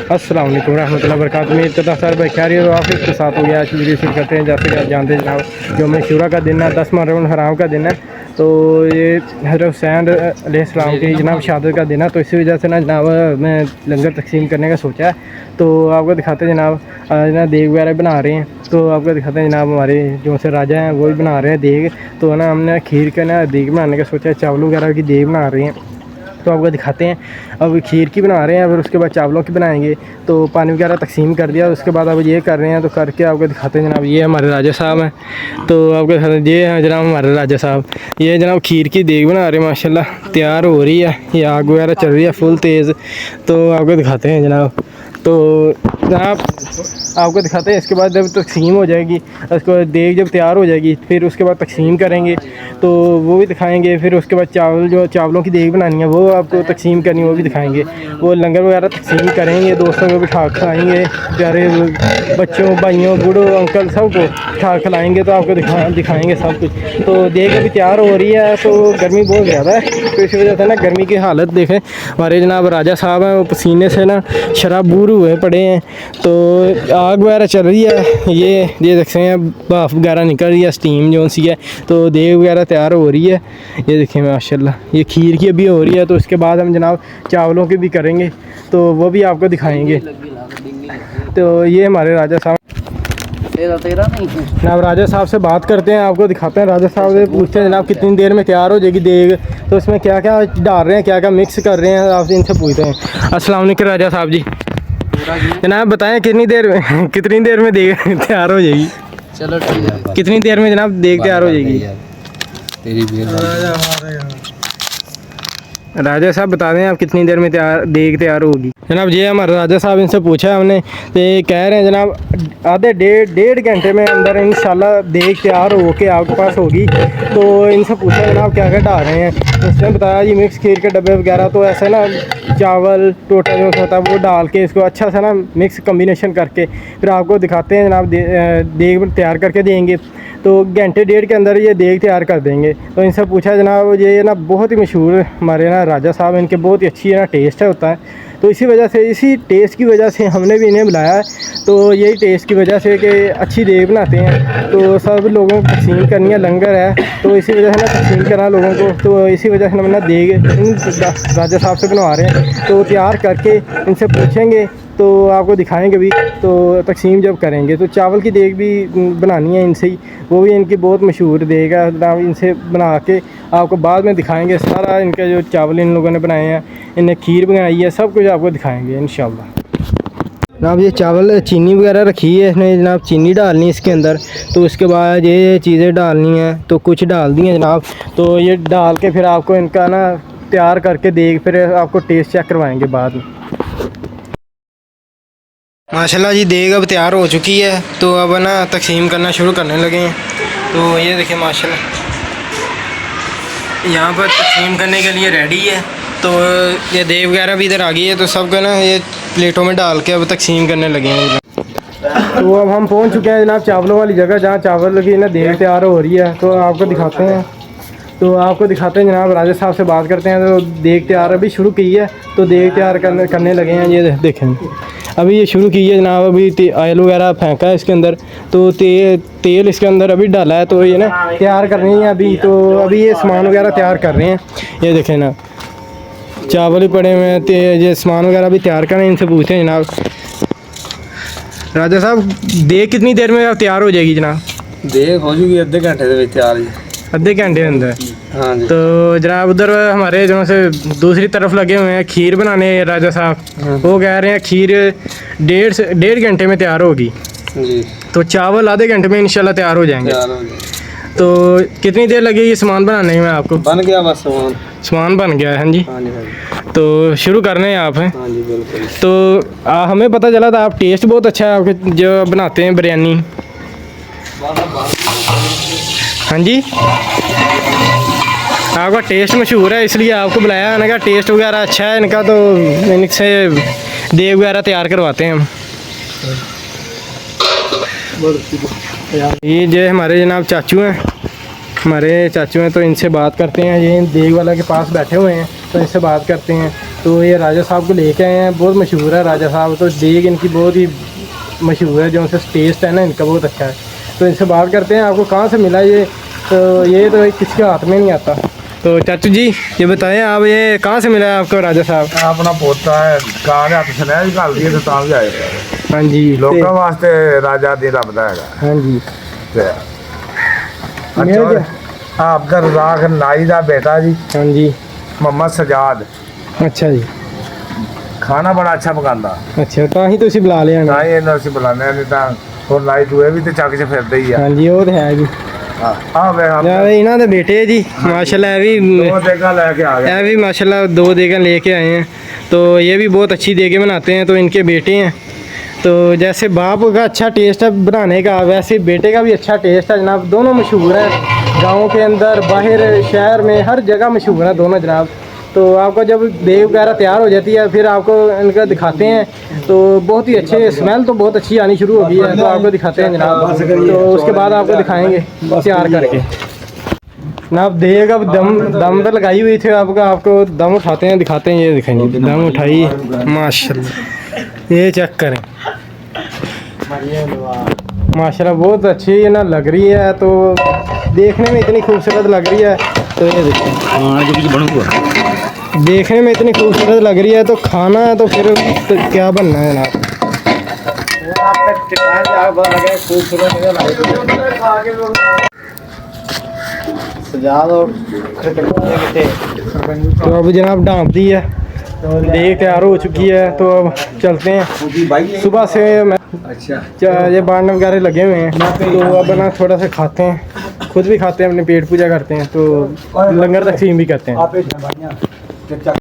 अस्सलाम वालेकुम रहमतुल्लाहि व बरकातहू। उम्मीद करता सर भाई खैरियत और आफियत के साथ हो गया। आज वीडियो शुरू करते हैं। जैसे कि आप जानते हैं जनाब यौम शुरा का दिन है, 10 मुहर्रम हराम का दिन है। तो ये हज़रत हुसैन अलैहिस्सलाम की जनाब शहादत का दिन है। तो इसी वजह से ना जनाब मैं लंगर तकसीम करने का सोचा है। तो आपको दिखाते हैं जनाब ना देग वगैरह बना रहे हैं। तो आपको दिखाते हैं जनाब हमारे जो से राजा हैं वो भी बना रहे हैं देग। तो ना हमने खीर का ना देग बनाने का सोचा है, चावल वगैरह की देग बना रहे हैं। तो आपको दिखाते हैं। अब खीर की बना रहे हैं, फिर उसके बाद चावलों की बनाएंगे। तो पानी वगैरह तकसीम कर दिया, उसके बाद अब ये कर रहे हैं। तो करके आपको दिखाते हैं जनाब, ये हमारे राजा साहब हैं। तो आपको दिखाते हैं, ये हैं जनाब हमारे राजा साहब। ये जनाब खीर की देग बना रहे हैं, माशाल्लाह तैयार हो रही है। ये आग वगैरह चल रही है फुल तेज़। तो आपको दिखाते हैं जनाब। तो जनाब आपको दिखाते हैं, इसके बाद जब तकसीम हो जाएगी, उसको देग जब तैयार हो जाएगी फिर उसके बाद तकसीम करेंगे। तो वो भी दिखाएंगे। फिर उसके बाद चावलों की देग बनानी है वो आपको तकसीम करनी है, वो भी दिखाएंगे। वो लंगर वगैरह तकसीम करेंगे, दोस्तों को बिठा खिलाएँगे, प्यारे बच्चों भाइयों बूढ़ों अंकल सबको बिठा खिलाएँगे। तो आपको दिखाएँगे सब कुछ। तो देग अभी तैयार हो रही है। तो गर्मी बहुत ज़्यादा है, तो इस वजह से ना गर्मी की हालत देखें। हमारे जनाब राजा साहब हैं, वो पसीने से ना शराबूर हुए पड़े हैं। तो आग वगैरह चल रही है, ये देख सकते हैं भाप वगैरह निकल रही है, स्टीम जो सी है। तो देग वगैरह तैयार हो रही है, ये देखें माशाल्लाह। ये खीर की अभी हो रही है। तो उसके बाद हम जनाब चावलों की भी करेंगे, तो वो भी आपको दिखाएंगे। तो ये हमारे राजा साहब जनाब, राजा साहब से बात करते हैं, आपको दिखाते हैं। राजा साहब से पूछते हैं जनाब कितनी देर में तैयार हो जाएगी देग, तो इसमें क्या क्या डाल रहे हैं, क्या क्या मिक्स कर रहे हैं, आपसे इनसे पूछते हैं। अस्सलाम वालेकुम राजा साहब जी। जनाब बताएं कितनी देर में देग तैयार हो जाएगी? चलो ठीक है। कितनी देर में जनाब देग तैयार हो जाएगी? तेरी राजा साहब बता दें आप कितनी देर में देग तैयार होगी? जनाब ये हमारे राजा साहब, इनसे पूछा हमने, तो ये कह रहे हैं जनाब आधे डेढ़ घंटे में अंदर इंशाल्लाह देग तैयार हो के आपके पास होगी। तो इनसे पूछा जनाब क्या क्या डाल रहे हैं, उसने बताया जी मिक्स खीर के डब्बे वगैरह। तो ऐसे ना चावल टोटा जो होता है वो डाल के इसको अच्छा सा ना मिक्स कम्बिनेशन करके फिर आपको दिखाते हैं जनाब देग तैयार करके देंगे। तो घंटे डेढ़ के अंदर ये देग तैयार कर देंगे। तो इनसे पूछा जनाब, ये ना बहुत ही मशहूर हमारे ना राजा साहब, इनके बहुत ही अच्छी ना टेस्ट है होता है। तो इसी वजह से, इसी टेस्ट की वजह से हमने भी इन्हें बुलाया है। तो यही टेस्ट की वजह से कि अच्छी देग बनाते हैं। तो सब लोगों को तकसीम करनी है, लंगर है, तो इसी वजह से ना तकसीम करना लोगों को। तो इसी वजह से हम ना देग राजा साहब से बनवा रहे हैं। तो तैयार करके इनसे पूछेंगे, तो आपको दिखाएंगे भी। तो तकसीम जब करेंगे तो चावल की देग भी बनानी है इनसे ही, वो भी इनकी बहुत मशहूर देग है। इनसे बना के आपको बाद में दिखाएंगे सारा इनका जो चावल इन लोगों ने बनाए हैं, इन्हें खीर बनाई है, सब कुछ आपको दिखाएंगे इंशाल्लाह। जनाब ये चावल चीनी वगैरह रखी है इसने जनाब, चीनी डालनी है इसके अंदर। तो उसके बाद ये चीज़ें डालनी हैं, तो कुछ डाल दी हैं जनाब। तो ये डाल के फिर आपको इनका ना तैयार करके देग फिर आपको टेस्ट चेक करवाएंगे बाद में। माशाल्लाह जी देग अब तैयार हो चुकी है। तो अब ना तकसीम करना शुरू करने लगे हैं। तो ये देखिए माशाल्लाह यहाँ पर तकसीम करने के लिए रेडी है। तो ये देग वगैरह भी इधर आ गई है। तो सबको ना ये प्लेटों में डाल के अब तकसीम करने लगे हैं। तो अब हम पहुँच चुके हैं जनाब चावलों वाली जगह, जहाँ चावल की ना देग तैयार हो रही है। तो आपको दिखाते हैं। तो आपको दिखाते हैं जनाब, राजा साहब से बात करते हैं। तो देग तैयार अभी शुरू की है। तो देग तैयार करने लगे हैं। ये देखें अभी ये शुरू की है जनाब। अभी ऑयल वगैरह फेंका है इसके अंदर। तो तेल इसके अंदर अभी डाला है। तो ये ना तैयार करनी है अभी। तो अभी ये सामान वगैरह तैयार कर रहे हैं। ये देखें ना चावल ही पड़े हुए हैं, ये सामान वगैरह भी तैयार करें। इनसे पूछते हैं जनाब, राजा साहब देग कितनी देर में तैयार हो जाएगी जनाब? देग हो जाएगी आधे घंटे के तैयार जी। आधे घंटे के अंदर? हाँ जी। तो जनाब उधर हमारे जो से दूसरी तरफ लगे हुए हैं खीर बनाने राजा साहब। वो कह रहे हैं खीर डेढ़ घंटे में तैयार होगी जी। तो चावल आधे घंटे में इंशाल्लाह तैयार हो जाएंगे। तो कितनी देर लगेगी सामान बनाने में आपको? बन गया बस सामान बन गया है। हाँ जी। हाँ जी। तो शुरू करने हैं आप हैं? हाँ जी बिल्कुल। तो हमें पता चला था आप टेस्ट बहुत अच्छा है आपके जो बनाते हैं बिरयानी। हाँ जी, आपका टेस्ट मशहूर है इसलिए आपको बुलाया। मैंने कहा टेस्ट वगैरह अच्छा है इनका, तो इनसे देग वगैरह तैयार करवाते हैं हम। ये जो हमारे जनाब चाचू हैं, हमारे चाचू हैं, तो इनसे बात करते हैं। ये देग वाला के पास बैठे हुए हैं, तो इनसे बात करते हैं। तो ये राजा साहब को लेके आए हैं, बहुत मशहूर है राजा साहब। तो देग इनकी बहुत ही मशहूर है, जो उनसे टेस्ट है ना इनका बहुत अच्छा है। तो इनसे बात करते हैं, आपको कहाँ से मिला ये? तो ये तो किसी के हाथ में नहीं आता। तो चाचू जी ये बताएं, आप ये कहाँ से मिला है आपको राजा साहब? अपना पोता है कार हथ सुनया भी गल दी तो भी आए हाँ जी, लोगों वास्ते राजा दी रब दा हैगा हाँ जी। ते मेरा क्या? अब्दुल रज़ाक नाई दा बेटा जी, हाँ जी, मोहम्मद सजाद अच्छा जी, खाना बड़ा अच्छा पकांदा अच्छा ਤਾਂ ਹੀ ਤੁਸੀਂ ਬੁਲਾ ਲਿਆ ਨਾ। ਤਾਂ ਹੀ ਇਹਨੂੰ ਅਸੀਂ ਬੁਲਾਉਂਦੇ ਨਹੀਂ ਤਾਂ ਹੁਣ ਨਾਈ ਦੂਏ ਵੀ ਤੇ ਚੱਕ 'ਚ ਫਿਰਦੇ ਹੀ ਆ हाँ जी, वो तो है जी। ਆ ਵੇ ਹਮ यार इन्हों ਦੇ बेटे जी माशाल्लाह ये भी ਦੋ ਦੇਗਾ ਲੈ ਕੇ ਆ ਗਏ ये भी माशाल्लाह 2 देगें लेके आए हैं। तो ये भी बहुत अच्छी देगें बनाते हैं। तो इनके बेटे हैं, तो जैसे बाप का अच्छा टेस्ट है बनाने का, वैसे बेटे का भी अच्छा टेस्ट है जनाब। दोनों मशहूर हैं गाँव के अंदर, बाहर शहर में, हर जगह मशहूर हैं दोनों जनाब। तो आपको जब देग वगैरह तैयार हो जाती है फिर आपको इनका दिखाते हैं। तो बहुत ही अच्छे, स्मेल तो बहुत अच्छी आनी शुरू हो गई है। तो आपको दिखाते हैं जनाब, तो उसके बाद आपको दिखाएंगे तैयार करके ना। आप देग अब दम पे लगाई हुई थी आपको दम उठाते हैं, दिखाते हैं। ये दिखाएंगे, दम उठाई माशाल्लाह, ये चेक करें माशाल्लाह, बहुत अच्छी ये ना लग रही है। तो देखने में इतनी खूबसूरत लग रही है। तो ये देखिए देखने में इतनी खूबसूरत लग रही है, तो खाना है तो फिर तो क्या बनना है जनाब। तो अब जनाब ढाँप दी है, देग तैयार हो चुकी है। तो अब चलते हैं। सुबह से मैं ये बांध वगैरह लगे हुए हैं, तो अब ना थोड़ा सा खाते हैं, खुद भी खाते हैं, अपने पेट पूजा करते हैं। तो लंगर तकसीम भी करते हैं।